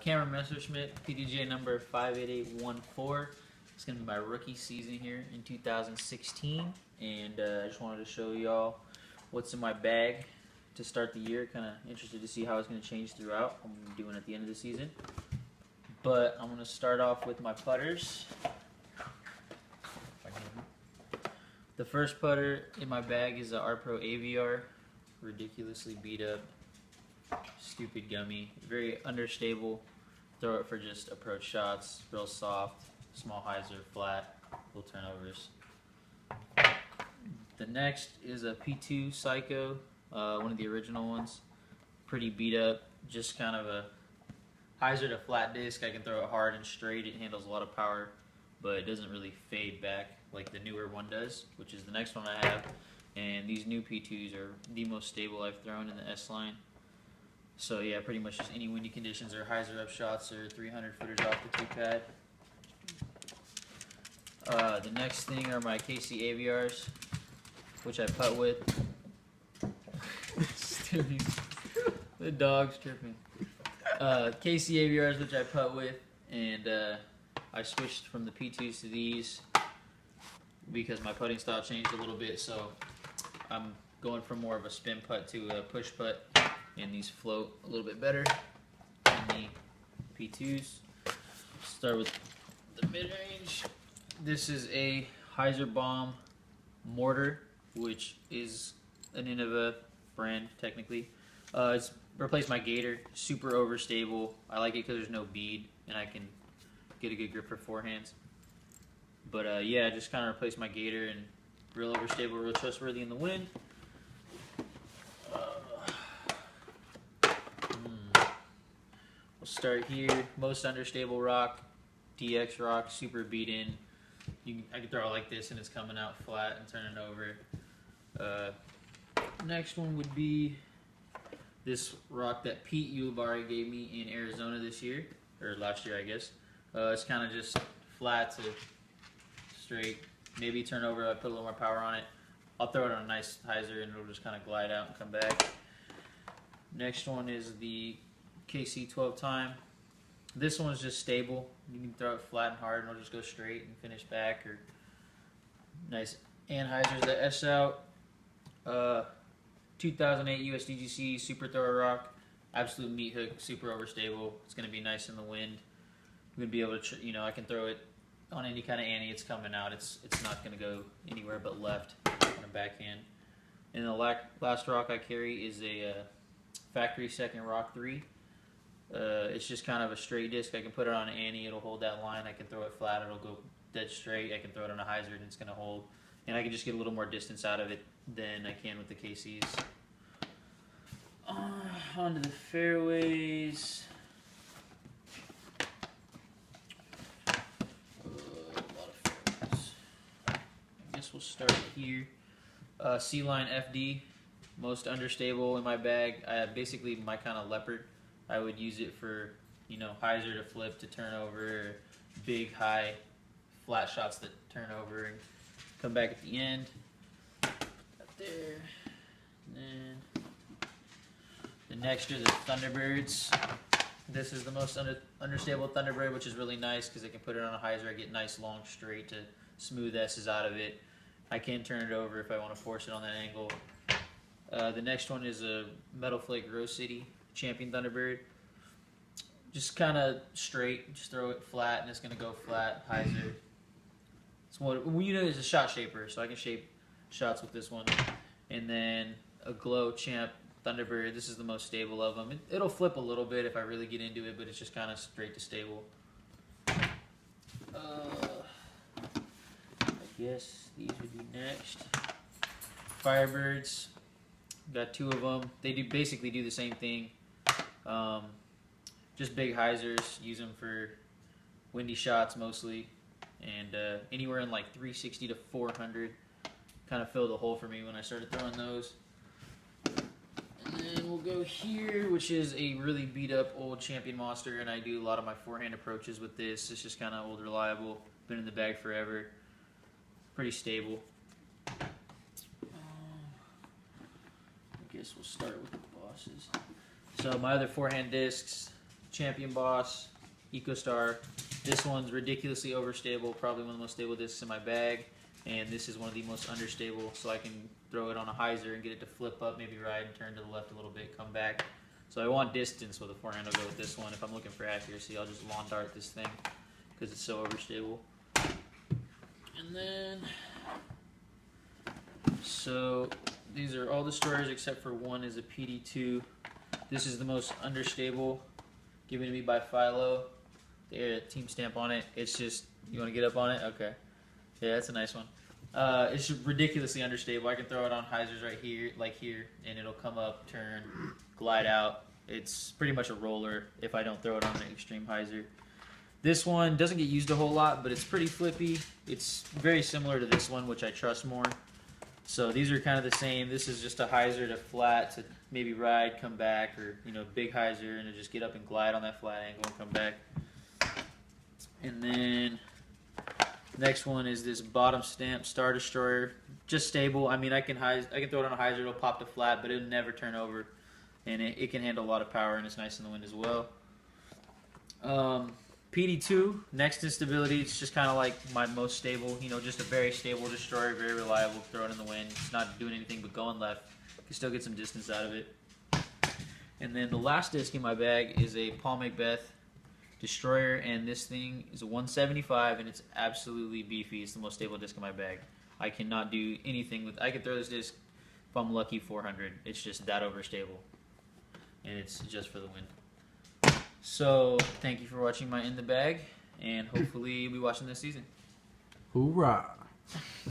Cameron Messerschmidt, PDGA number 58814. It's going to be my rookie season here in 2016, and I just wanted to show y'all what's in my bag to start the year. Kind of interested to see how it's going to change throughout. I'm doing at the end of the season. But I'm going to start off with my putters. The first putter in my bag is a R-Pro AVR. Ridiculously beat up. Stupid gummy. Very understable. Throw it for just approach shots. Real soft. Small hyzer, flat. Little turnovers. The next is a P2 Psycho. One of the original ones. Pretty beat up. Just kind of a hyzer to flat disc. I can throw it hard and straight. It handles a lot of power, but it doesn't really fade back like the newer one does, which is the next one I have. And these new P2s are the most stable I've thrown in the S line. So yeah, pretty much just any windy conditions or hyzer up shots or 300 footers off the tee pad. The next thing are my KC AVRs, which I putt with. The dog's tripping. KC AVRs, which I putt with, and I switched from the P2s to these because my putting style changed a little bit, so I'm going from more of a spin putt to a push putt, and these float a little bit better than the P2s. Start with the mid-range. This is a Hyzer Bomb mortar, which is an Innova brand technically. It's replaced my Gator. Super overstable. I like it because there's no bead and I can get a good grip for forehands. But yeah, just kind of replaced my Gator, and real overstable, real trustworthy in the wind. We'll start here. Most understable rock, DX rock, super beat in. I can throw it like this and it's coming out flat and turning over. Next one would be this rock that Pete Ulibarri gave me in Arizona this year, or last year I guess. It's kind of just flat to straight, maybe turn over. I put a little more power on it. I'll throw it on a nice hyzer and it'll just kind of glide out and come back. Next one is the KC 12 time. This one's just stable. You can throw it flat and hard and it'll just go straight and finish back. Or nice anhyzers that S out. 2008 USDGC Super Thrower Rock. Absolute meat hook, super overstable. It's going to be nice in the wind. I'm going to be able to, I can throw it on any kind of ante. It's coming out. It's not going to go anywhere but left on a backhand. And the last rock I carry is a Factory Second Rock 3. It's just kind of a straight disc. I can put it on an ante. It'll hold that line. I can throw it flat. It'll go dead straight. I can throw it on a hyzer and it's going to hold. And I can just get a little more distance out of it than I can with the KCs. Onto the fairways. I guess we'll start here. C-Line FD, most understable in my bag. I have basically my kind of leopard. I would use it for, hyzer to flip to turn over, or big, high, flat shots that turn over and come back at the end. Up there. And then the next are the Thunderbirds. This is the most understable Thunderbird, which is really nice because I can put it on a hyzer. I get nice long straight to smooth S's out of it. I can turn it over if I want to force it on that angle. The next one is a Metal Flake Rose City Champion Thunderbird. Just kind of straight, just throw it flat and it's going to go flat, hyzer. It's it's a shot shaper, so I can shape shots with this one. And then a Glow Champ Thunderbird. This is the most stable of them. It'll flip a little bit if I really get into it, but it's just kind of straight to stable. I guess these would be next. Firebirds. Got two of them. They basically do the same thing. Just big hyzers. Use them for windy shots mostly. And anywhere in like 360 to 400 kind of filled a hole for me when I started throwing those. And then we'll go here, which is a really beat up old Champion Monster, and I do a lot of my forehand approaches with this. It's just kind of old, reliable, been in the bag forever, pretty stable. I guess we'll start with the bosses. So my other forehand discs, Champion Boss, EcoStar. This one's ridiculously overstable, probably one of the most stable discs in my bag. And this is one of the most understable, so I can throw it on a hyzer and get it to flip up, maybe ride and turn to the left a little bit, come back. So I want distance with a forehand, I'll go with this one. If I'm looking for accuracy, I'll just lawn dart this thing because it's so overstable. And then, so these are all destroyers except for one is a PD2. This is the most understable, given to me by Philo. They had a team stamp on it. It's just, you want to get up on it? Okay. Yeah, that's a nice one. It's ridiculously understable. I can throw it on hyzers right here, like here, and it'll come up, turn, glide out. It's pretty much a roller if I don't throw it on an extreme hyzer. This one doesn't get used a whole lot, but it's pretty flippy. It's very similar to this one, which I trust more. So these are kind of the same. This is just a hyzer to flat to maybe ride, come back, or big hyzer and to just get up and glide on that flat angle and come back. And then next one is this bottom stamp Star Destroyer, just stable. I mean, I can throw it on a hyzer, it'll pop to flat, but it'll never turn over, and it can handle a lot of power, and it's nice in the wind as well. PD2, next instability, it's just kind of like my most stable, just a very stable destroyer, very reliable, throw it in the wind. It's not doing anything but going left. You can still get some distance out of it. And then the last disc in my bag is a Paul McBeth destroyer, and this thing is a 175, and it's absolutely beefy. It's the most stable disc in my bag. I cannot do anything with. I could throw this disc if I'm lucky 400. It's just that overstable, and it's just for the win. So thank you for watching my In the Bag, and hopefully you'll be watching this season. Hoorah!